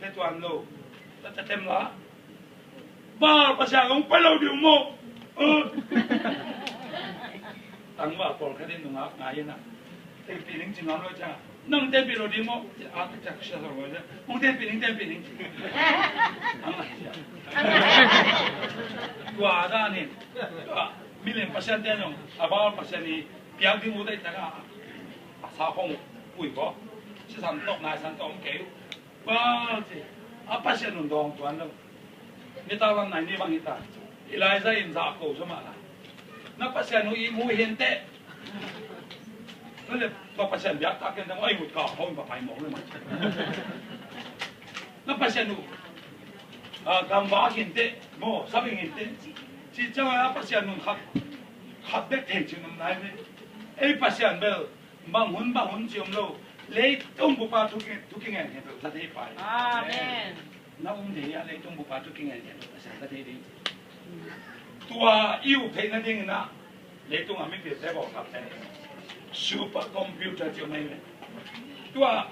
để toàn lô ta thêm lá ba pasang ông phải lâu điều mô tăng vào còn cái đến đúng không ngài na tên bị lính chính nói cha nâng tên bị rồi đi mô chắc sẽ rồi chứ ông tên bị lính tua ra nè mi lên pasang tên ông bao pasang đi biang đi mua đây ta cả sao không quỷ có sẽ sản tộc này sản tộc kéo ba gì pasang 운동 toàn đâu người ta làm này đi bằng người ta lại ra in giả cổ cho mà nó pasang nó ý mua hiện tệ nó là có pasang biếc ta cái nó ai một cỏ không phải phải mỏngเลยmà nó pasang nó cầm vá hiện tệ mua sắp hiện tệ chỉ cho nó pasang nó khát biết thể chừng này đấy ấy pasang bel bằng hun chiếm lâu lấy tung bộ phạt thu kinh nghiệm thì ta thấy phải Amen. nó cũng thế lấy tung bộ phạt thu kinh nghiệm thì ta thấy đi tua yêu thấy nó như nào lấy tung làm mấy việc sẽ bảo thật này super computer cho mày tua